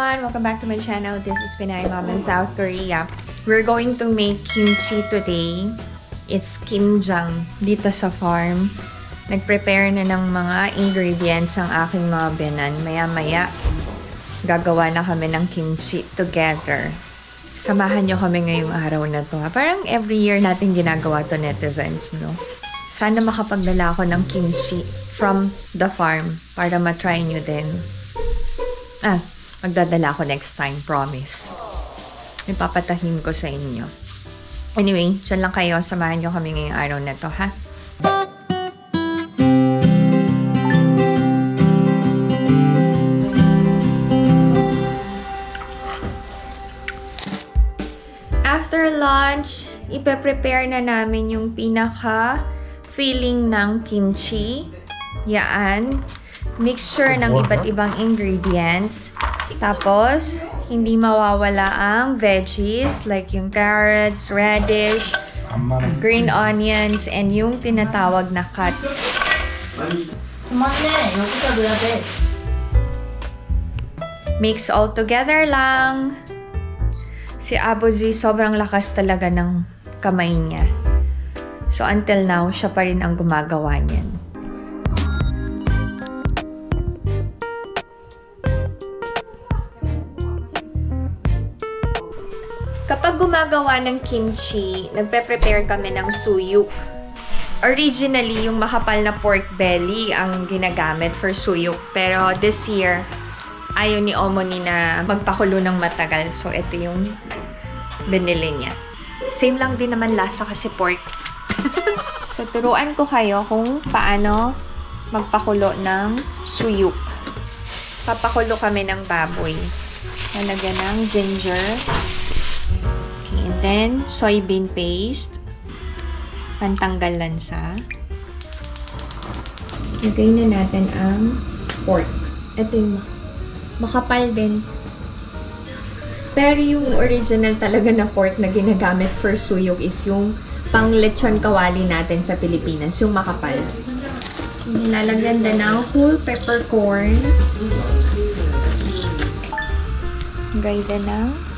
everyone! Welcome back to my channel. This is Pinay Mom in South Korea. We're going to make kimchi today. It's kimjang dito sa farm. Nag-prepare na ng mga ingredients ang aking mga binan. Maya-maya, gagawa na kami ng kimchi together. Samahan nyo kami ngayong araw na to. Parang every year natin ginagawa to, netizens, no? Sana makapagdala ako ng kimchi from the farm para matry nyo din. Magdadala ako next time, promise. Ipapatahin ko sa inyo. Anyway, dyan lang kayo. Samahan nyo kami ngayong araw na to, ha? After lunch, ipe-prepare na namin yung pinaka-filling ng kimchi. Yaan. Mixture ng iba't ibang ingredients. Tapos, hindi mawawala ang veggies like yung carrots, radish, green onions, and yung tinatawag na cut. Mix all together lang. Si Abozi, sobrang lakas talaga ng kamay niya. So, until now, siya pa rin ang gumagawa niyan. Kapag gumagawa ng kimchi, nagpe-prepare kami ng suyuk. Originally, yung makapal na pork belly ang ginagamit for suyuk. Pero this year, ayaw ni Omoni na magpakulo ng matagal. So, ito yung binili niya. Same lang din naman lasa kasi pork. So, turuan ko kayo kung paano magpakulo ng suyuk. Papakulo kami ng baboy. Lalagyan ng ginger. And then, soybean paste. Pantanggal lansa. Lagay na natin ang pork. Ito yung makapal din. Pero yung original talaga na pork na ginagamit for suyuk is yung pang lechon kawali natin sa Pilipinas. Yung makapal. Nilalagyan din ng whole peppercorn. Lagay din ng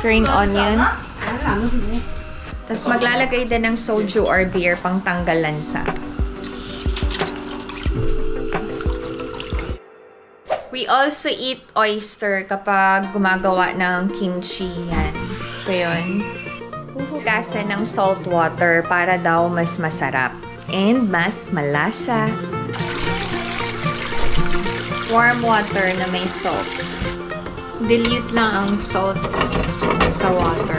green onion. Tapos maglalagay din ng soju or beer pang tanggal lansa. We also eat oyster kapag gumagawa ng kimchi. Yan. Ito yun. Huhugasan ng salt water para daw mas masarap and mas malasa. Warm water na may salt. Dilute lang ang salt sa water.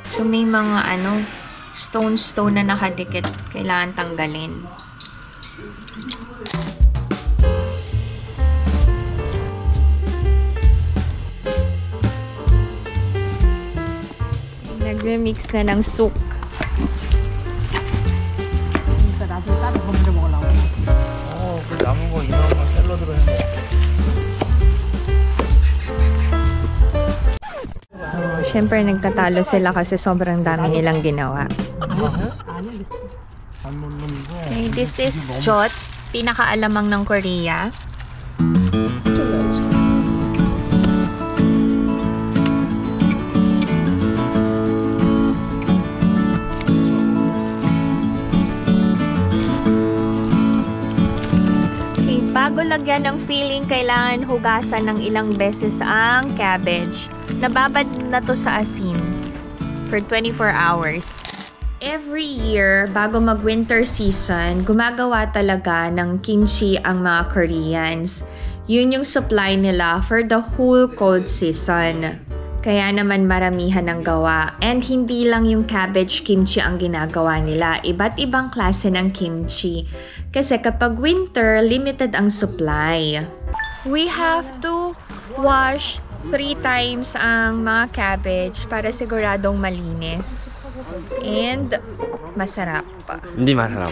So, may mga stone na nakadikit. Kailangan tanggalin. Nagme-mix na ng soup. Siyempre, nagtatalo sila kasi sobrang dami nilang ginawa. Okay, this is Jot, pinakaalamang ng Korea. Okay, bago lagyan ng filling, kailangan hugasan ng ilang beses ang cabbage. Nababad na to sa asin for 24 hours. Every year, bago mag-winter season, gumagawa talaga ng kimchi ang mga Koreans. Yun yung supply nila for the whole cold season. Kaya naman maramihan ang gawa. And hindi lang yung cabbage kimchi ang ginagawa nila. Iba't ibang klase ng kimchi. Kasi kapag winter, limited ang supply. We have to wash 3 times ang mga cabbage para siguradong malinis. And masarap. Hindi masarap.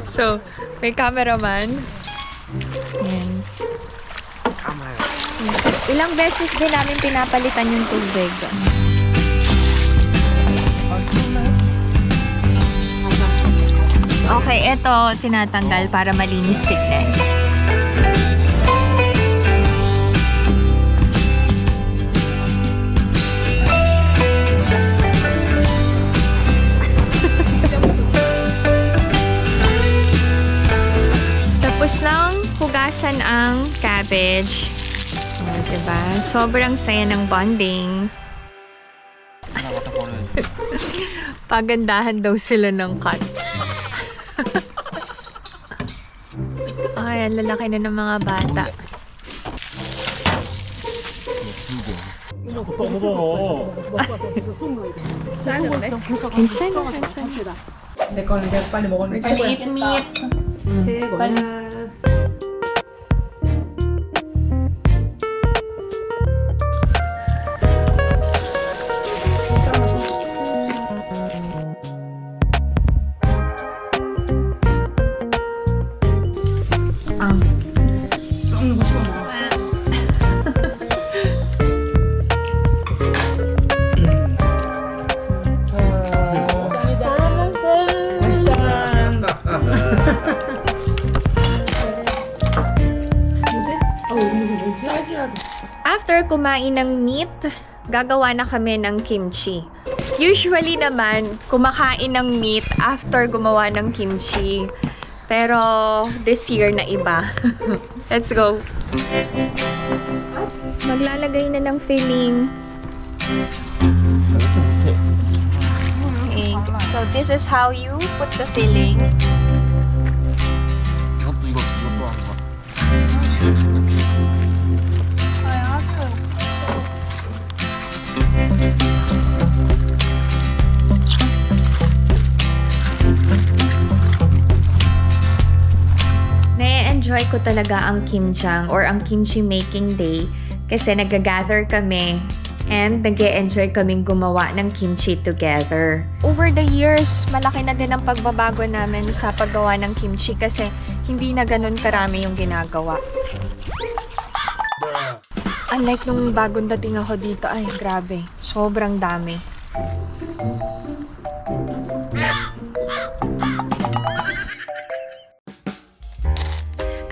So, may cameraman. And ilang beses din namin pinapalitan yung tubig. Okay, ito tinatanggal para malinis tignan. cabbage. Oh, diba? Sobrang saya ng bonding. Pagandahan daw sila ng cut. Ay, ang lalaki na ng mga bata. 괜찮아. 내가 빨리 먹었는데. We're gonna eat meat. 빨리. 썩는 거 씹어 먹어. After kumain ng meat, gagawa na kami ng kimchi. Usually naman, kumakain ng meat after gumawa ng kimchi. Pero this year na iba. Let's go. Maglalagay na ng filling. Okay. So this is how you put the filling. 이것도 한 거. Na-enjoy ko talaga ang kimchang or ang kimchi making day kasi nag-gather kami and nag-enjoy kaming gumawa ng kimchi together. Over the years, malaki na din ang pagbabago namin sa paggawa ng kimchi kasi hindi na ganun karami yung ginagawa. Unlike nung bagong dating ako dito, ay grabe, sobrang dami.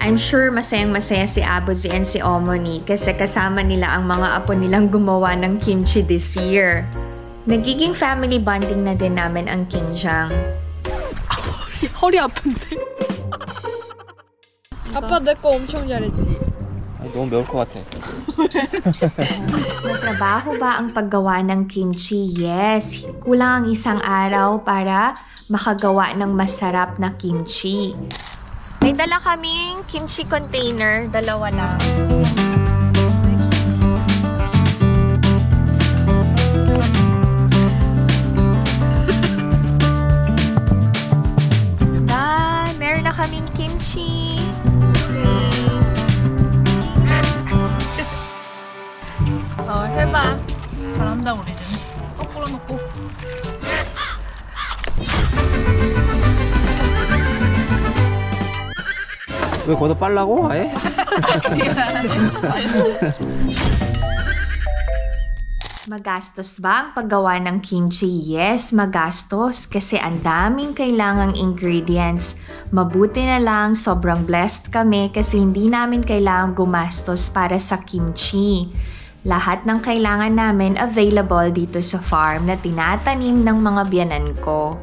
I'm sure masayang-masaya si Abuji and si Omoni kasi kasama nila ang mga apo nilang gumawa ng kimchi this year. Nagiging family bonding na din namin ang kimchang. 허리 아픈데? 아빠 내 거 엄청 잘했지? 너무 매울 것 같아. Natrabaho ba ang paggawa ng kimchi? Yes. Kulang ang isang araw para makagawa ng masarap na kimchi. May dala kaming kimchi container. Dalawa lang. Meron na kaming kimchi. Okay. 해봐. 잘한다 우리는. 거꾸로 놓고. 왜 거기다 빨라고? 아예? Magastos ba ang paggawa ng kimchi? Yes, magastos kasi ang daming kailangang ingredients. Mabuti na lang, sobrang blessed kami kasi hindi namin kailangang gumastos para sa kimchi. Lahat ng kailangan namin available dito sa farm na tinatanim ng mga biyanan ko.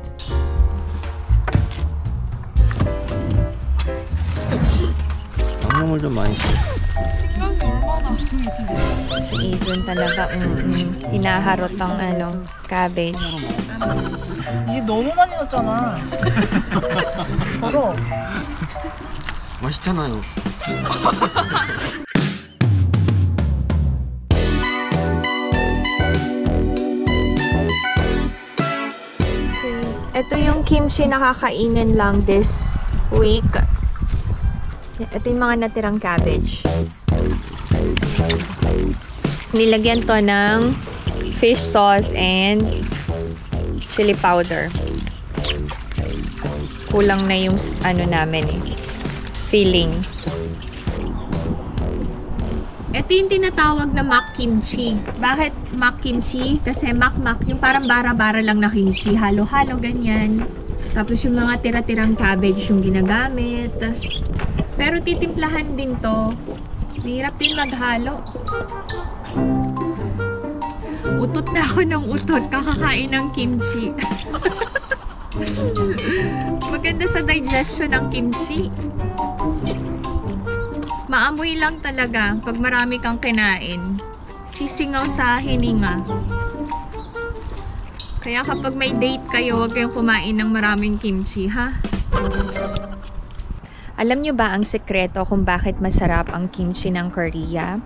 양념을 좀 많이 써. Si Adrian talaga, hinaharot ang cabbage. 이게 너무 많이 넣었잖아. 더러. 맛있잖아요. Ito yung kimchi na kakainin lang this week. Ito yung mga natirang cabbage. Nilagyan to ng fish sauce and chili powder. Kulang na yung namin filling. Ito yung tinatawag na mock kimchi. Bakit mock kimchi? Kasi mock yung parang bara-bara lang na kimchi. Halo-halo, ganyan. Tapos yung mga tira-tirang cabbage yung ginagamit. Pero titimplahan din to. Mahirap din maghalo. Utot na ako ng utot. Kakakain ng kimchi. Maganda sa digestion ng kimchi. Maamoy lang talaga pag marami kang kinain. Sisingaw sa hininga. Kaya kapag may date kayo, huwag kayong kumain ng maraming kimchi, ha? Alam nyo ba ang sekreto kung bakit masarap ang kimchi ng Korea?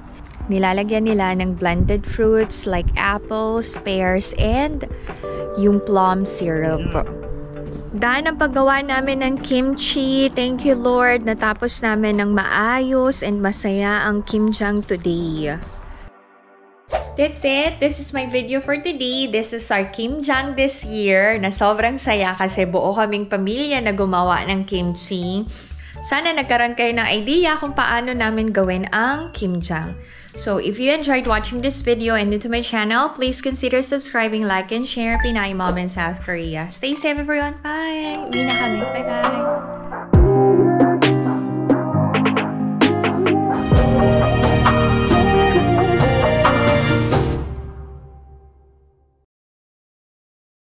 Nilalagyan nila ng blended fruits like apples, pears, and yung plum syrup. Dahil ang paggawa namin ng kimchi, thank you Lord, natapos namin ng maayos and masaya ang kimjang today. That's it. This is my video for today. This is our kimjang this year na sobrang saya kasi buo kaming pamilya na gumawa ng kimchi. Sana nagkaroon kayo ng idea kung paano namin gawin ang kimjang. So, if you enjoyed watching this video and new to my channel, please consider subscribing, like, and share. Pinay Mom in South Korea. Stay safe everyone. Bye! Uwi na kami. Bye-bye!